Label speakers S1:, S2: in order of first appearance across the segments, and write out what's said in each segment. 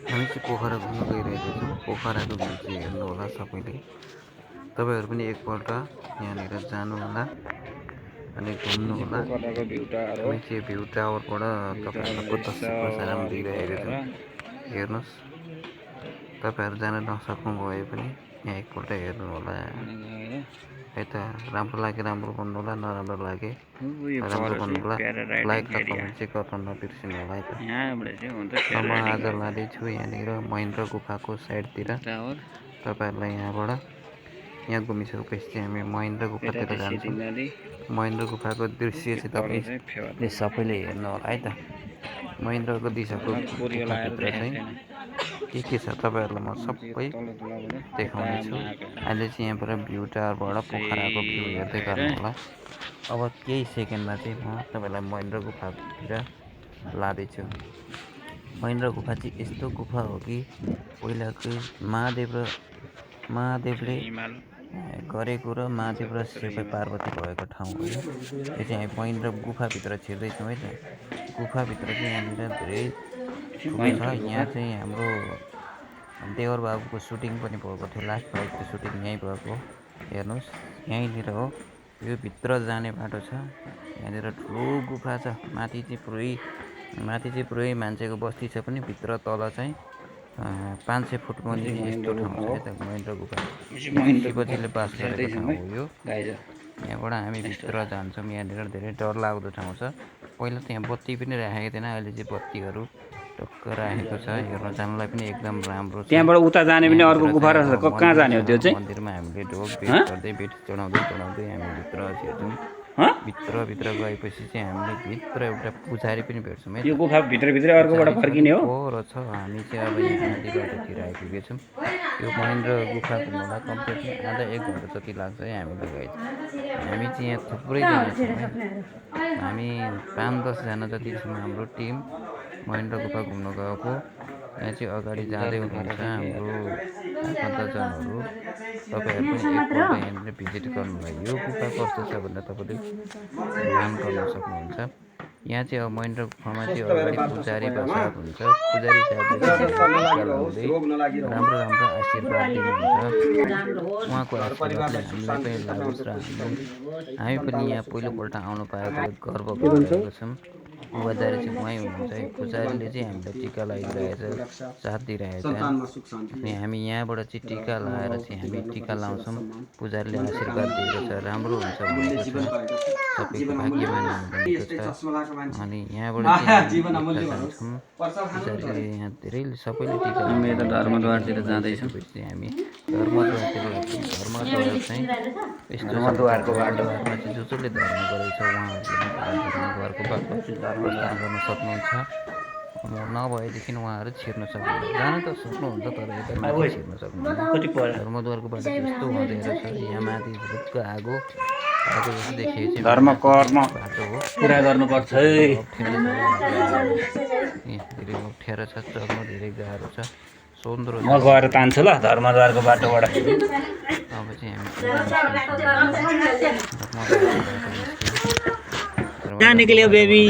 S1: हामी चाहिँ पोखरा घुम्न गइरहेका छौँ। पोखराको भ्यू चाहिँ हेर्नुहोला सबैले। तपाईँहरू पनि एकपल्ट यहाँनिर जानुहोला अनि घुम्नुहोला। हामी चाहिँ भ्यू टावरबाट तपाईँहरूलाई तस्बिर साराम दिइरहेका छौँ। हेर्नुहोस्, तपाईँहरू जान नसक्नु भए पनि यहाँ एकपल्ट हेर्नुहोला है त। राम्रो लागे राम्रो भन्नुहोला, नराम्रो लागे नराम्रो भन्नुहोला। लाइक र कमेन्ट चाहिँ गर्न नबिर्सिनु होला है त। म आज लाँदैछु यहाँनिर महेन्द्र गुफाको साइडतिर। तपाईँहरूलाई यहाँ घुमिसकेपछि चाहिँ हामी महेन्द्र गुफातिर जान्छौँ। महेन्द्र गुफाको दृश्य चाहिँ तपाईँले सबैले हेर्नु होला है त। महेन्द्रको दिशाको गुफाभित्र चाहिँ के छ तपाईँहरूलाई म सबै देखाउनेछु। अहिले चाहिँ यहाँबाट भ्यू टावरबाट पोखराको भ्यू हेर्दै गर्नु होला। अब केही सेकेन्डमा चाहिँ म तपाईँलाई महेन्द्र गुफातिर लाँदैछु। महेन्द्र गुफा चाहिँ यस्तो गुफा हो कि पहिलाको महादेवले गरेको र महादेव र शिव पार्वती भएको ठाउँ हो। यो चाहिँ हामी महेन्द्र गुफाभित्र छिर्दैछौँ है त। गुफाभित्र चाहिँ यहाँनिर धेरै ठुलो छ। यहाँ चाहिँ हाम्रो देवर बाबुको सुटिङ पनि भएको थियो। लास्ट भएको सुटिङ यहीँ भएको। हेर्नुहोस्, यहीँनिर हो। यो भित्र जाने बाटो छ। यहाँनिर ठुलो गुफा छ। माथि चाहिँ पुरै मान्छेको बस्ती छ पनि। भित्र तल चाहिँ 500 फुट मुनि यस्तो ठाउँ छ है त महेन्द्र गुफा। शिवजीले बास गरेको ठाउँ हो यो। यहाँबाट हामी भित्र जान्छौँ। यहाँनिर धेरै डरलाग्दो ठाउँ छ। पहिला त यहाँ बत्ती पनि राखेको थिएन, अहिले चाहिँ बत्तीहरू टक्क राखेको छ। हेर्न जानलाई पनि एकदम राम्रो छ।
S2: त्यहाँबाट उता जाने पनि अर्को गुफा रहेछ। कहाँ जाने हो त्यो चाहिँ?
S1: मन्दिरमा हामीले ढोक भेट गर्दै भेट चढाउँदै हामी भित्र छिर्छौँ। भित्र गएपछि चाहिँ हामीले भित्र एउटा पुजारी पनि भेट्छौँ है।
S2: यो गुफा भित्रभित्रै अर्कोबाट फर्किने हो।
S1: पर छ। हामी चाहिँ अब यहाँ आधी बाटोतिर आइपुगेछौँ। यो महेन्द्र गुफा घुम्नलाई कम्ती आधा 1 घन्टा जति लाग्छ है हामीलाई गाइड। हामी चाहिँ यहाँ थुप्रैजना छौँ है। हामी 5-10 जना जति छौँ हाम्रो टिम महेन्द्र गुफा घुम्न गएको। यहाँ चाहिँ अगाडि जाँदै हुनुहुन्छ हाम्रो आफन्तजनहरू। तपाईँहरू पनि एकपल्ट यहाँनिर भिजिट गर्नुलाई यो गुफा कस्तो छ भनेर तपाईँले ध्यान गर्न सक्नुहुन्छ। यहाँ चाहिँ अब महेन्द्र गुफामा चाहिँ अगाडि पुजारी बसेको हुन्छ। पुजारी साहबले राम्रो आशीर्वाद दिनुहुन्छ। उहाँको आशीर्वादले हामीलाई पनि लागोस् र हामी पनि यहाँ पहिलोपल्ट आउनु पाएकोले गर्व गरिरहेको छौँ। पुजारी चाहिँ उहाँ हुनुहुन्छ। पुजारीले चाहिँ हामीलाई टिका लगाइरहेछ, साथ दिइरहेछ। अनि हामी यहाँबाट चाहिँ टिका लगाएर चाहिँ हामी टिका लाउँछौँ। पुजारीले आशीर्वाद दिएको छ, राम्रो हुन्छ भनेको छ, सबैको भाग्यमान भनेको छ। अनि यहाँबाट चाहिँ जान्छौँ। पुजारीले यहाँ धेरै सबैले टिका
S2: हामी यता धर्मद्वारतिर जाँदैछौँ।
S1: हामी धर्मद्वारतिर लाग्छौँ। धर्मद्वार चाहिँ यस्तो धर्मद्वारको बाटोमा चाहिँ जसले धर्म गरेको छ उहाँहरूले धर्मद्वारको बाटो प्रस्थान गर्न सक्नुहुन्छ। नभएदेखि उहाँहरू छिर्न सक्नुहुन्छ। जान त सक्नुहुन्छ तर यता माथि छिर्न सक्नुहुन्छ। धर्मद्वारको बाटो यस्तो हुँदै रहेछ। यहाँ माथि ढुक्क आगो जस्तो देखिएको
S2: धर्म कर्म
S1: बाटो हो।
S2: पुरा गर्नुपर्छ है।
S1: धेरै अप्ठ्यारो छ, चढ्न धेरै गाह्रो छ। सुन्दरो
S2: म गएर तान्छु ल धर्मद्वारको बाटोबाट।
S1: अब चाहिँ
S2: कहाँ निक्ल्यो बेबी?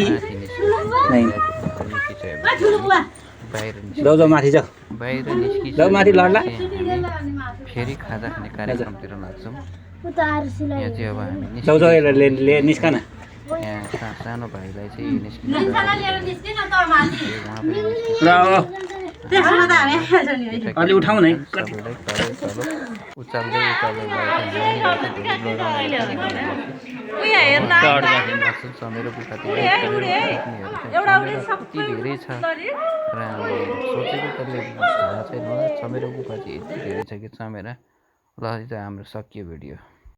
S2: जाऊ माथि जाऊ।
S1: बाहिर निस्किन्छ।
S2: जाऊ माथि लड्ला।
S1: फेरि खाजा खाने कार्यक्रमतिर लाग्छौँ। यहाँ चाहिँ अब हामी
S2: जाऊ निस्कन।
S1: यहाँ सानो भाइलाई चाहिँ निस्किन्छ।
S2: अलि उठाउँ न
S1: उचाल्दै समेरो गुफातिर कति धेरै छ र सोचेको कसले थाहा छैन। समेरो गुफा चाहिँ यति धेरै छ कि चमेरा। ल चाहिँ हाम्रो सकियो भिडियो।